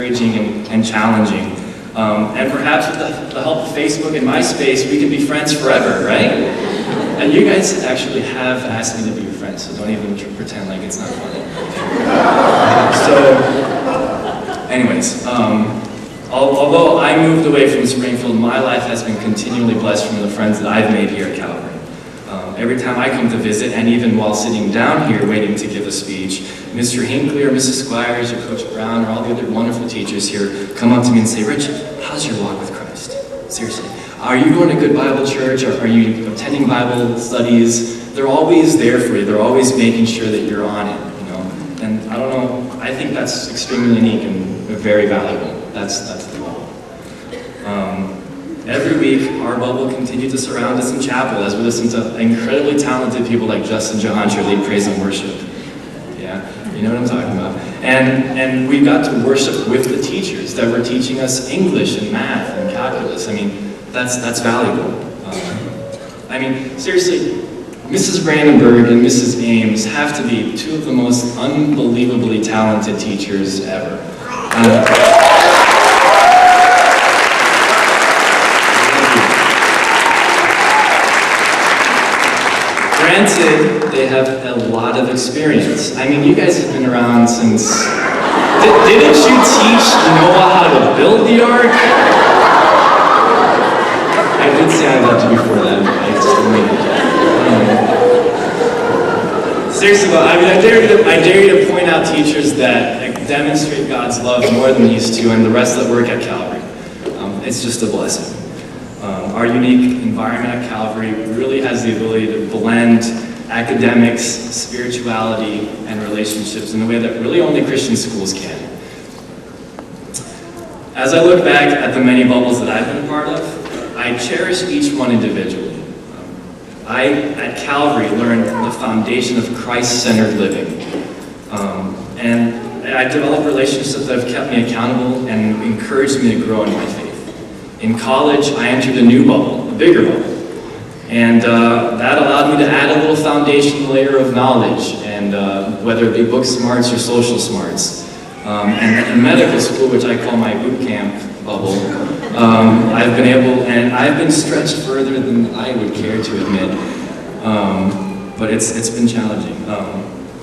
encouraging and challenging. And perhaps with the help of Facebook and MySpace, we can be friends forever, right? And you guys actually have asked me to be your friend, so don't even pretend like it's not funny. So, anyways, although I moved away from Springfield, my life has been continually blessed from the friends that I've made here at Calvary. Every time I come to visit, and even while sitting down here waiting to give a speech, Mr. Hinckley or Mrs. Squires or Coach Brown or all the other wonderful teachers here come up to me and say, "Rich, how's your walk with Christ? Seriously. Are you going to good Bible church? Or are you attending Bible studies?" They're always there for you. They're always making sure that you're on it, you know. And I don't know, I think that's extremely unique and very valuable. That's the goal. Every week, our bubble continues to surround us in chapel as we listen to incredibly talented people like Justin Johancher lead praise and worship. Yeah, you know what I'm talking about. And we got to worship with the teachers that were teaching us English and math and calculus. I mean, that's valuable. I mean, seriously, Mrs. Brandenburg and Mrs. Ames have to be two of the most unbelievably talented teachers ever. Granted, they have a lot of experience. I mean, you guys have been around since... Didn't you teach Noah how to build the ark? I did say I loved you before that, but I just waited. Seriously, though, I mean, I dare you to point out teachers that demonstrate God's love more than these two and the rest that work at Calvary. It's just a blessing. Our unique environment at Calvary really has the ability to blend academics, spirituality, and relationships in a way that really only Christian schools can. As I look back at the many bubbles that I've been a part of, I cherish each one individually. I, at Calvary, learned the foundation of Christ-centered living. And I developed relationships that have kept me accountable and encouraged me to grow in my faith. In college, I entered a new bubble, a bigger bubble. And that allowed me to add a little foundational layer of knowledge, and whether it be book smarts or social smarts. And in medical school, which I call my boot camp bubble, I've been stretched further than I would care to admit. But it's been challenging.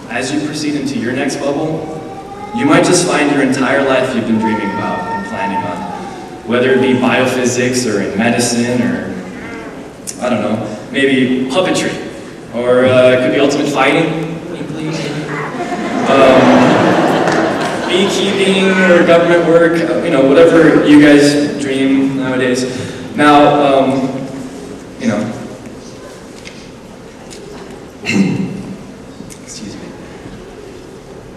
As you proceed into your next bubble, you might just find your entire life you've been dreaming about and planning on. Whether it be biophysics or in medicine or, I don't know, maybe puppetry, or it could be ultimate fighting, beekeeping or government work, you know, whatever you guys dream nowadays. Now, you know, excuse me,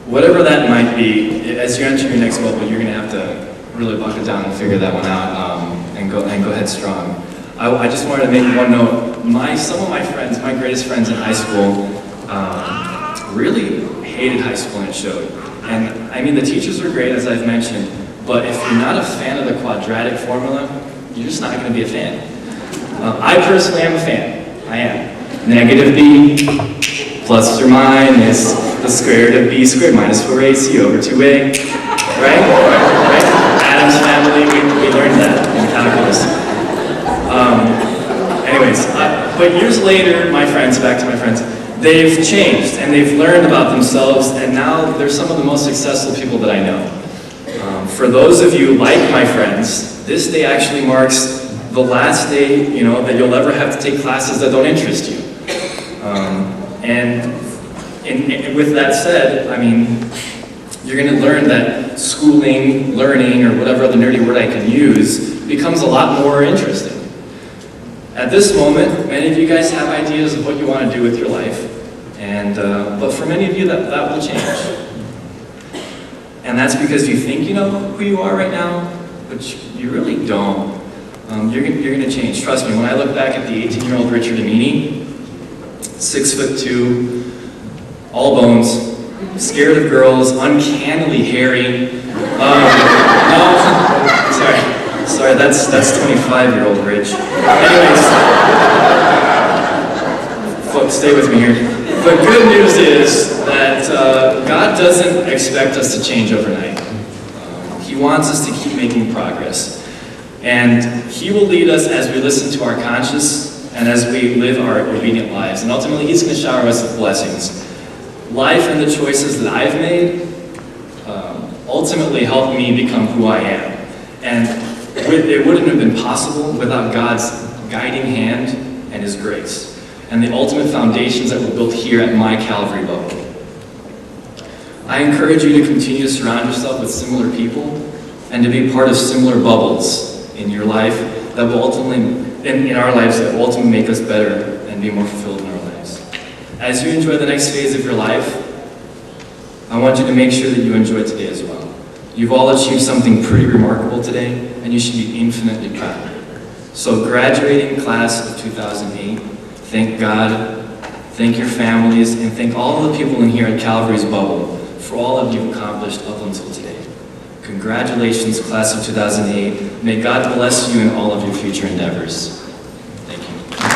whatever that might be, as you enter your next bubble, you're going to have to really buckle down and figure that one out, and go headstrong. I just wanted to make one note. Some of my friends, my greatest friends in high school, really hated high school, and it showed. And I mean, the teachers were great, as I've mentioned, but if you're not a fan of the quadratic formula, you're just not going to be a fan. I personally am a fan. I am. Negative b plus or minus the square root of b squared minus 4ac over 2a. Right? Adam's family, we learned that in calculus. Anyways, but years later, my friends, back to my friends, they've changed and they've learned about themselves, and now they're some of the most successful people that I know. For those of you like my friends, this day actually marks the last day, you know, that you'll ever have to take classes that don't interest you. And with that said, I mean, you're going to learn that schooling, learning, or whatever other nerdy word I can use becomes a lot more interesting. At this moment, many of you guys have ideas of what you want to do with your life, and but for many of you, that will change. And that's because you think you know who you are right now, but you really don't. You're going to change. Trust me, when I look back at the 18-year-old Richard Amini, 6'2", all bones, scared of girls, uncannily hairy. No, sorry, that's 25-year-old Rich. Anyways, folks, stay with me here. The good news is that God doesn't expect us to change overnight. He wants us to keep making progress. And He will lead us as we listen to our conscience and as we live our obedient lives. And ultimately, He's going to shower us with blessings. Life and the choices that I've made ultimately helped me become who I am. And it wouldn't have been possible without God's guiding hand and His grace, and the ultimate foundations that were built here at my Calvary bubble. I encourage you to continue to surround yourself with similar people and to be part of similar bubbles in your life that will ultimately, in our lives, that will ultimately make us better and be more fulfilled in our lives. As you enjoy the next phase of your life, I want you to make sure that you enjoy today as well. You've all achieved something pretty remarkable today, and you should be infinitely proud. So graduating class of 2008, thank God, thank your families, and thank all of the people in here at Calvary's bubble for all of you've accomplished up until today. Congratulations, class of 2008. May God bless you in all of your future endeavors. Thank you.